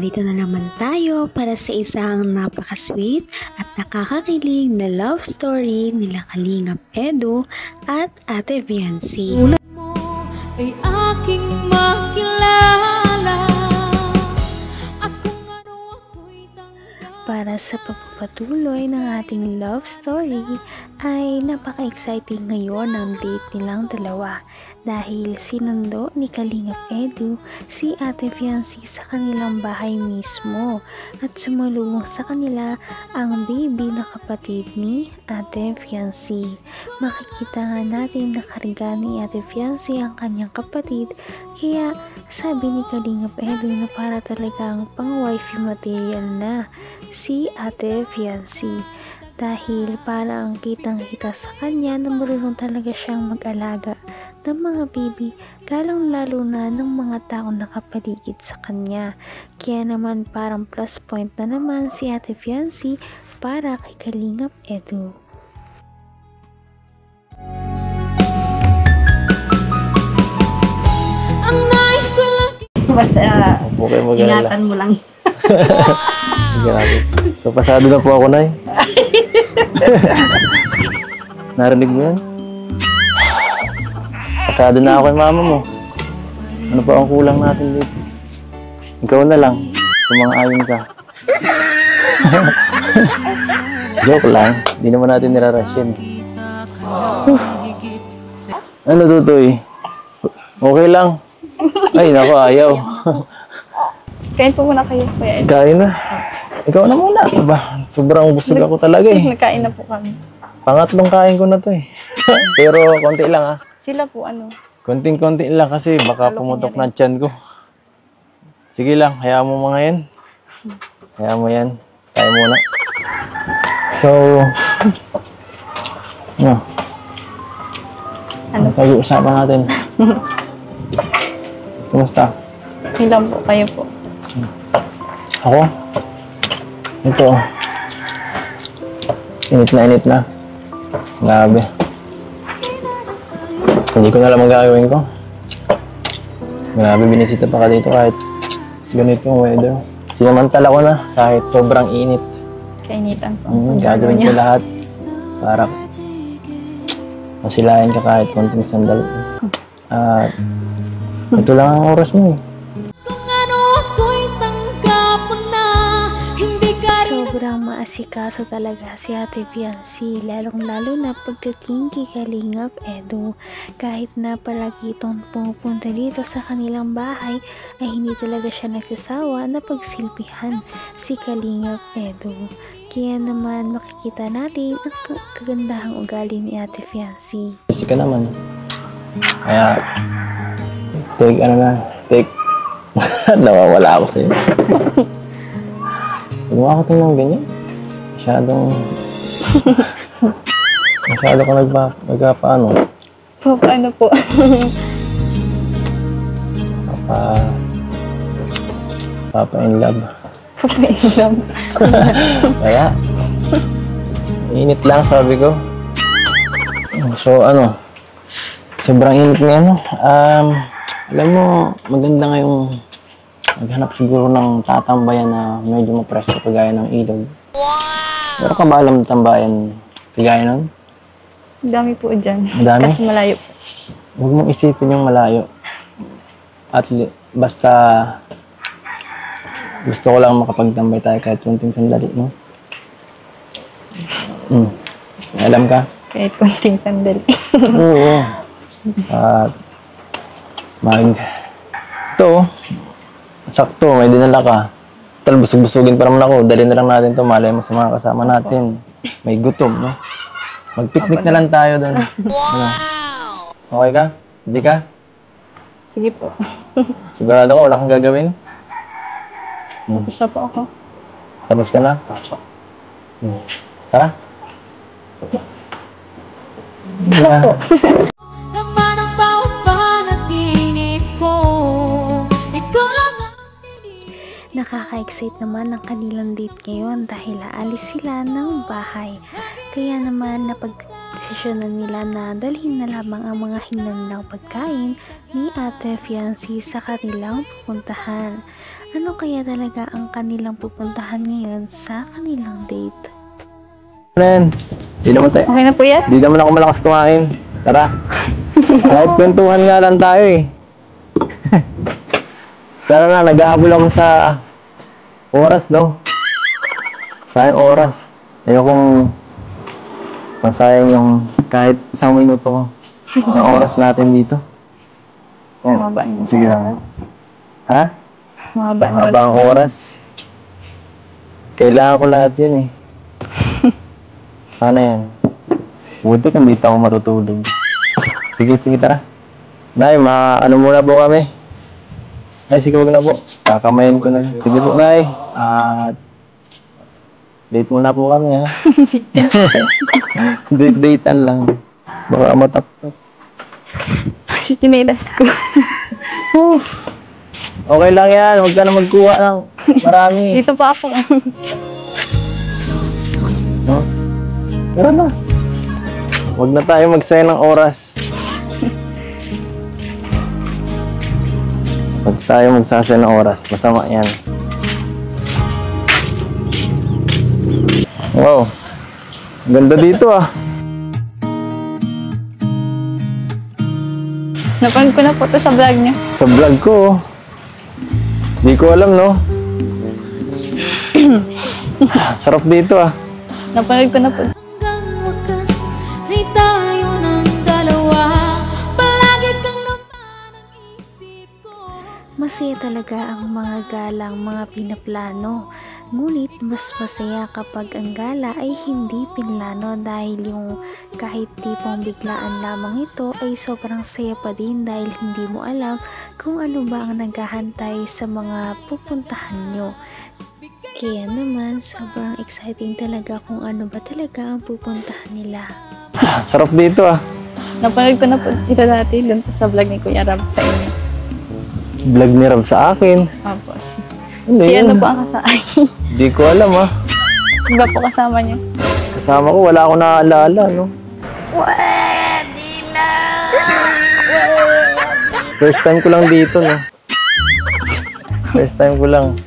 Narito na naman tayo para sa isang napaka-sweet at nakakakilig na love story nila Kalingap Edu at Ate Viancy. Tulad mo ay aking makilala at kung ano ako'y tanggap. Para sa pagpapatuloy ng ating love story ay napaka-exciting ngayon ang date nilang dalawa dahil sinundo ni Kalingap Edu si Ate Viancy sa kanilang bahay mismo at sumalubong sa kanila ang baby na kapatid ni Ate Viancy. Makikita nga natin na karga ni Ate Viancy ang kanyang kapatid, kaya sabi ni Kalingap Edu na para talagang pang wifey material na si Ate Viancy. Dahil parang kitang-kita sa kanya na marunong talaga siyang mag-alaga ng mga baby, lalong-lalo na ng mga taong nakapaligid sa kanya. Kaya naman parang plus point na naman si Ate Viancy para kay Kalingap Edu. Ang nais ko lang Basta ingatan mo lang. So, pasado na po ako, Nay. Narinig mo yan? Pasado na ako kay mama mo. Ano pa ang kulang natin dito? Ikaw na lang. Sumang-ayon ka. Joke lang. Hindi naman natin nirarush yan. Ano, Tutoy? Okay lang. Ay, naku, ayaw. Kain po muna kayo, Kuya Ed. Kain na. Ikaw na muna. Aba, sobrang busog ako talaga eh. Nagkain na po kami. Pangatlong kain ko na to eh. Pero konti lang ah. Sila po Konting-konti lang kasi baka pumutok na tiyan ko. Sige lang, hayaan mo mga yan. Hayaan mo yan. Kain muna. So, ano pag-uusapan natin? Kumusta? Ilan po kayo po? Ako? Ito. Init na. Grabe. Hindi ko na alam ang gagawin ko. Grabe, binisita pa ka dito kahit ganitong weather. Sinamantala ko na kahit sobrang init. Kainitan po. Gagawin ko lahat para masilayan ka kahit konting sandal. At ito lang ang oras mo eh. kung ano ako'y tanggap mo na hindi ka rin. Sobrang maasikaso talaga si Ate Viancy, lalong-lalo na pagdating kay Kalingap Edu. Kahit na palagi itong pumupunta dito sa kanilang bahay, ay hindi talaga siya nagsasawa na pagsilbihan si Kalingap Edu. Kaya naman makikita natin ang kagandahang ugali ni Ate Viancy. Kasi ka naman. Kaya, take. Nawawala ako sa'yo. Gumawa ko ng ganyan. Masyado ka nagpaano. Paano po? Papa in love. Papa in love. Kaya, init lang sabi ko. So sobrang init nga alam mo, maganda ngayong maghanap siguro ng tatambayan na medyo mapresko kagaya ng ilog. Wow! Pero ka ba alam ng tambayan kagaya nun? Dami po dyan. Madami? Kasi malayo po. Huwag mong isipin yung malayo. At basta gusto ko lang makapagtambay tayo kahit konting sandali, no? Alam ka? Kahit konting sandali. Oo. At ito, sakto, may dinala ka. Tal, busog-busugin pa naman ako. Dali na lang natin ito. Malay mo sa mga kasama natin. May gutom, no? Mag-picnic na lang tayo doon. Wow! Okay ka? Hindi ka? Sige po. Sigurado ko, wala kang gagawin? Gusto po ako. Tapos ka na? Tara? Opo. Naman ang bawat panaginip ko. Ikaw lang ang Nakaka-excite naman ang kanilang date ngayon dahil aalis sila ng bahay. Kaya naman napagdesisyonan nila na dalhin na lamang ang mga hinandang pagkain ni Ate Viancy sa kanilang pupuntahan. Ano kaya talaga ang kanilang pupuntahan ngayon sa kanilang date? Ren, di naman tayo. Okay na po yan? Di naman ako malakas kumain. Tara. Kahit kwentuhan nga lang tayo eh. Tara na, nag-aabol ako sa oras, no? Sayang oras. Ayokong masayang yung kahit isang minuto ko. Ang oras natin dito. Mahaba yun. Sige lang. Ha? Mahaba Habang oras. Kailangan ko lahat yun eh. Sana yan. Buti kung dito ako matutulog. Sige, tara. Nay, ano muna po kami? Ay, sige, wag na po. Kakamayin ko na. Sige po, Nay. Date muna po kami, ha? Date-datean lang. Baka matapos. Sinilas ko. Okay lang yan. Huwag ka na magkuha ng marami. Dito pa ako. No? Tara na. Huwag na tayo magsayang ng oras. Huwag tayo magsasayang ng oras. Masama yan. Wow. Ganda dito ah. Napanood ko na po to sa vlog niya. Sa vlog ko. Di ko alam, no? Sarap dito ah. Napanood ko na po. Hanggang wakas ay tayo ng dalawa. Palagi kang naman ang isip ko. Masaya talaga ang mga galang, mga pinaplano. Ngunit mas masaya kapag ang gala ay hindi pinlano dahil yung kahit tipong biglaan lamang ito ay sobrang saya pa din dahil hindi mo alam kung ano ba ang naghahantay sa mga pupuntahan nyo. Kaya naman sobrang exciting talaga kung ano ba talaga ang pupuntahan nila. Sarap dito ah. Napanood ko na po ito dati dun sa vlog ni Kuya Rab sa inyo. Vlog ni Rob sa akin. Tapos, Ano si yun? ano po ang kasama? Di ko alam ah. Iba po kasama niya. Kasama ko, wala akong naaalala, no? First time ko lang dito, no? First time ko lang.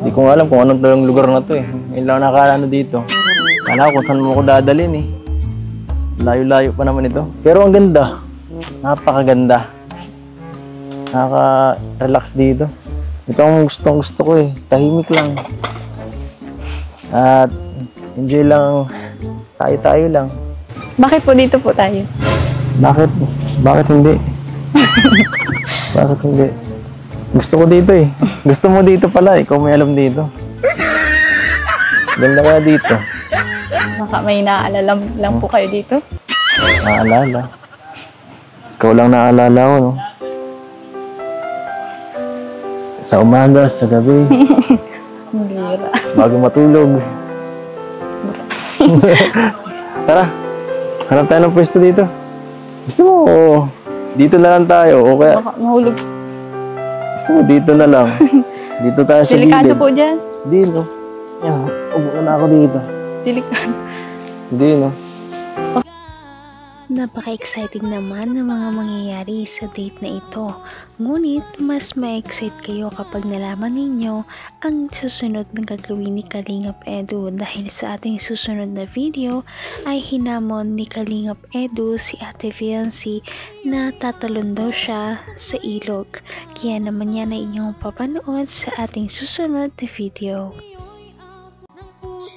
Di ko nga alam kung anong talang lugar na to eh. Ngayon lang nakakala dito. Kala ko kung saan mo ko dadalhin eh. Layo-layo pa naman ito. Pero ang ganda. Napakaganda. Nakaka-relax dito. Ito ang gusto ko eh. Tahimik lang. At enjoy lang. Tayo-tayo lang. Bakit po dito po tayo? Bakit? Bakit hindi? Bakit hindi? Gusto ko dito eh. Gusto mo dito pala. Ikaw may alam dito. Ganda kaya dito. Baka may naaalala lang po kayo dito? Naalala. Ikaw lang naalala ko, no? Sa umaga, sa gabi, Bira. bago matulog. Tara, hanap tayo ng pwesto dito. Gusto mo, dito na lang tayo. O kaya, Baka mahulog. gusto mo, dito na lang. Dito tayo sa Delikado gilid. po dyan. Dito. Yan, upo na ako dito. Delikado. Dito. Napaka-exciting naman ng mga mangyayari sa date na ito. Ngunit mas ma-excite kayo kapag nalaman ninyo ang susunod na gagawin ni Kalingap Edu dahil sa ating susunod na video ay hinamon ni Kalingap Edu si Ate Fiancy na tatalon daw siya sa ilog. Kaya naman yan ay inyong papanood sa ating susunod na video.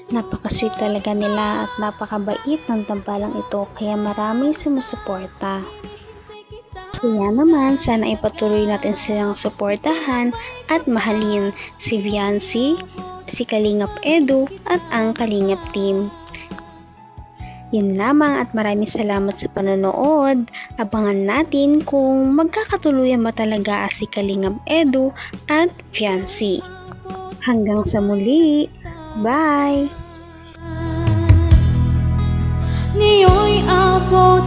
Napaka-sweet talaga nila at napakabait ng tambalang ito kaya maraming sumusuporta. Kaya naman sana ipatuloy natin silang suportahan at mahalin si Fiancy, si Kalingap Edu at ang Kalingap team. Yun lamang at maraming salamat sa panonood. Abangan natin kung magkakatuluyan ba talaga si Kalingap Edu at Fiancy. Hanggang sa muli! Bye! Ngayon'y abot